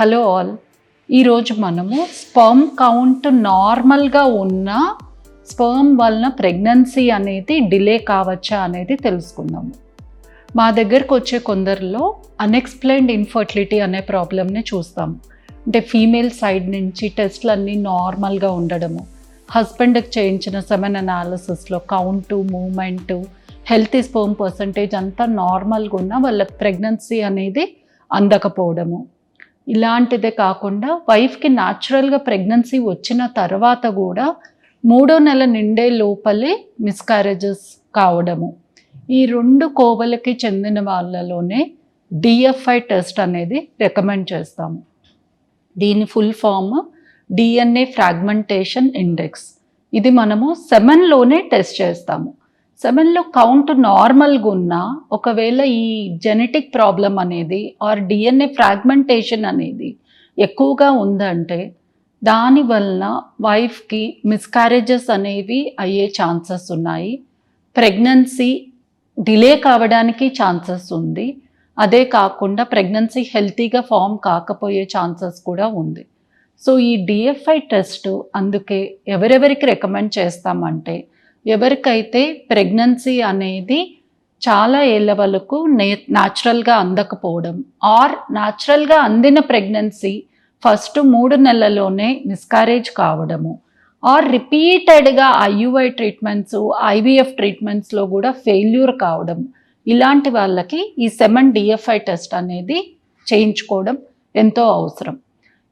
Hello all, ఈరోజు మనము sperm count నార్మల్గా ఉన్న స్పర్మ్ వలన ప్రెగ్నెన్సీ అనేది డిలే కావచ్చా అనేది తెలుసుకుందాము. మా దగ్గరకు వచ్చే కొందరిలో అన్ఎక్స్ప్లెయిన్డ్ ఇన్ఫర్టిలిటీ అనే ప్రాబ్లమ్ని చూస్తాము. అంటే ఫీమేల్ సైడ్ నుంచి టెస్ట్లన్నీ నార్మల్గా ఉండడము, హస్బెండ్కి చేయించిన సెమెన్ అనాలిసిస్లో count, movement, healthy sperm percentage అంతా నార్మల్గా ఉన్న వాళ్ళకి ప్రెగ్నెన్సీ అనేది అందకపోవడము. ఇలాంటిదే కాకుండా వైఫ్కి న్యాచురల్గా ప్రెగ్నెన్సీ వచ్చిన తర్వాత కూడా 3వ నెల నిండే లోపలే మిస్క్యారేజెస్ కావడము. ఈ 2 కోవలకి చెందిన వాళ్ళలోనే డిఎఫ్ఐ టెస్ట్ అనేది రికమెండ్ చేస్తాము. దీని full form DNA fragmentation index. ఇది మనము సెమెన్లోనే టెస్ట్ చేస్తాము. సెమెన్లో కౌంట్ నార్మల్గా ఉన్నా ఒకవేళ ఈ జెనెటిక్ ప్రాబ్లం అనేది ఆర్ DNA ఫ్రాగ్మెంటేషన్ అనేది ఎక్కువగా ఉందంటే దానివల్ల వైఫ్కి మిస్క్యారేజెస్ అనేవి అయ్యే ఛాన్సెస్ ఉన్నాయి. ప్రెగ్నెన్సీ డిలే కావడానికి ఛాన్సెస్ ఉంది. అదే కాకుండా ప్రెగ్నెన్సీ హెల్తీగా ఫామ్ కాకపోయే ఛాన్సెస్ కూడా ఉంది. సో ఈ డిఎఫ్ఐ టెస్ట్ అందుకే ఎవరెవరికి రికమెండ్ చేస్తామంటే ఎవరికైతే ప్రెగ్నెన్సీ అనేది చాలా ఏళ్ళ వరకు న్యాచురల్గా అందకపోవడం ఆర్ న్యాచురల్గా అందిన ప్రెగ్నెన్సీ ఫస్ట్ 3 నెలల్లోనే మిస్క్యారేజ్ కావడము ఆర్ రిపీటెడ్గా IUI ట్రీట్మెంట్స్, IVF ట్రీట్మెంట్స్లో కూడా ఫెయిల్యూర్ కావడం, ఇలాంటి వాళ్ళకి ఈ సెమెన్ డిఎఫ్ఐ టెస్ట్ అనేది చేయించుకోవడం ఎంతో అవసరం.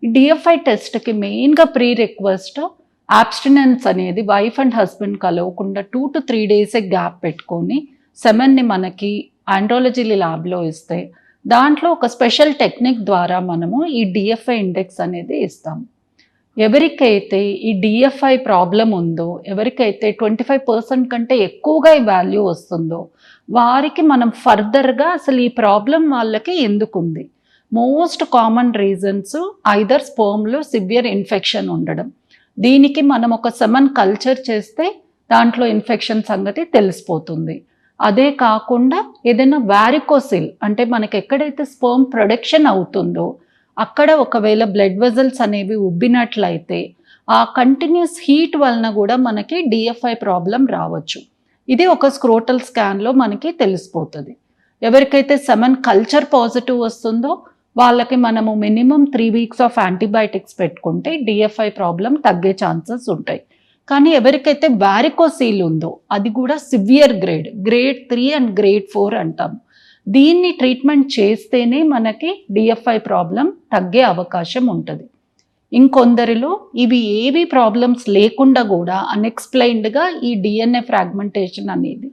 ఈ డిఎఫ్ఐ టెస్ట్కి మెయిన్గా ప్రీ రిక్వెస్ట్ అబ్స్టినెన్స్ అనేది వైఫ్ అండ్ హస్బెండ్ కలవకుండా 2 to 3 days గ్యాప్ పెట్టుకొని సెమెన్ని మనకి ఆండ్రాలజీ ల్యాబ్లో ఇస్తే దాంట్లో ఒక స్పెషల్ టెక్నిక్ ద్వారా మనము ఈ డిఎఫ్ఐ ఇండెక్స్ అనేది ఇస్తాము. ఎవరికైతే ఈ డిఎఫ్ఐ ప్రాబ్లం ఉందో, ఎవరికైతే 25% కంటే ఎక్కువగా ఈ వాల్యూ వస్తుందో వారికి మనం ఫర్దర్గా అసలు ఈ ప్రాబ్లం వాళ్ళకి ఎందుకు ఉంది, మోస్ట్ కామన్ రీజన్స్ ఐదర్ స్పర్మ్లో సివియర్ ఇన్ఫెక్షన్ ఉండడం. దీనికి మనం ఒక సెమెన్ కల్చర్ చేస్తే దాంట్లో ఇన్ఫెక్షన్ సంగతి తెలిసిపోతుంది. అదే కాకుండా ఏదైనా వారికోసిల్ అంటే మనకి ఎక్కడైతే స్పర్మ్ ప్రొడక్షన్ అవుతుందో అక్కడ ఒకవేళ బ్లడ్ వెజల్స్ అనేవి ఉబ్బినట్లయితే ఆ కంటిన్యూస్ హీట్ వలన కూడా మనకి డిఎఫ్ఐ ప్రాబ్లం రావచ్చు. ఇది ఒక స్క్రోటల్ స్కాన్లో మనకి తెలిసిపోతుంది. ఎవరికైతే సెమెన్ కల్చర్ పాజిటివ్ వస్తుందో వాళ్ళకి మనము మినిమం 3 weeks ఆఫ్ యాంటీబయాటిక్స్ పెట్టుకుంటే డిఎఫ్ఐ ప్రాబ్లం తగ్గే ఛాన్సెస్ ఉంటాయి. కానీ ఎవరికైతే వారికోసీల్ ఉందో అది కూడా సివియర్ గ్రేడ్ 3 అండ్ గ్రేడ్ 4 అంటాం. దీన్ని ట్రీట్మెంట్ చేస్తేనే మనకి డిఎఫ్ఐ ప్రాబ్లం తగ్గే అవకాశం ఉంటుంది. ఇంకొందరిలో ఇవి ఏవి ప్రాబ్లమ్స్ లేకుండా కూడా అన్ఎక్స్ప్లెయిన్డ్గా ఈ DNA ఫ్రాగ్మెంటేషన్ అనేది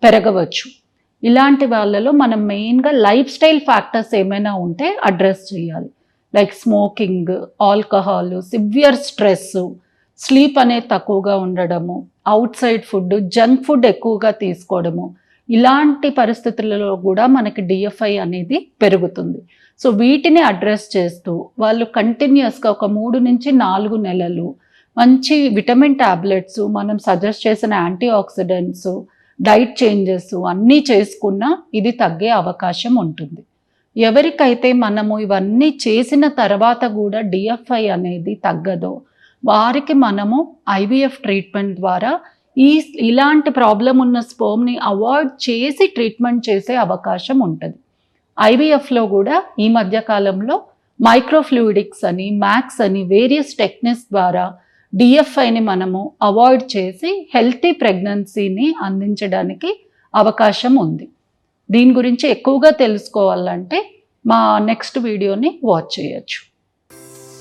పెరగవచ్చు. ఇలాంటి వాళ్ళలో మనం మెయిన్గా లైఫ్ స్టైల్ ఫ్యాక్టర్స్ ఏమైనా ఉంటే అడ్రస్ చేయాలి. Like smoking, alcohol, severe stress, sleep అనేది తక్కువగా ఉండడము, out side food, junk food ఎక్కువగా తీసుకోవడము, ఇలాంటి పరిస్థితులలో కూడా మనకి డిఎఫ్ఐ అనేది పెరుగుతుంది. సో వీటిని అడ్రస్ చేస్తూ వాళ్ళు కంటిన్యూస్గా ఒక 3 నుంచి 4 నెలలు మంచి విటమిన్ టాబ్లెట్స్, మనం సజెస్ట్ చేసిన యాంటీ ఆక్సిడెంట్స్, డైట్ చేంజెస్ అన్నీ చేసుకున్నా ఇది తగ్గే అవకాశం ఉంటుంది. ఎవరికైతే మనము ఇవన్నీ చేసిన తర్వాత కూడా డిఎఫ్ఐ అనేది తగ్గదో వారికి మనము IVF ట్రీట్మెంట్ ద్వారా ఇలాంటి ప్రాబ్లం ఉన్న స్పర్మ్ని అవాయిడ్ చేసి ట్రీట్మెంట్ చేసే అవకాశం ఉంటుంది. IVFలో కూడా ఈ మధ్యకాలంలో మైక్రోఫ్లూయిడిక్స్ అని, మ్యాక్స్ అని వేరియస్ టెక్నిక్స్ ద్వారా డిఎఫ్ఐని మనము అవాయిడ్ చేసి హెల్తీ ప్రెగ్నెన్సీని అందించడానికి అవకాశం ఉంది. దీని గురించి ఎక్కువగా తెలుసుకోవాలంటే మా నెక్స్ట్ వీడియోని వాచ్ చేయొచ్చు.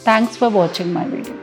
Thanks for watching my video.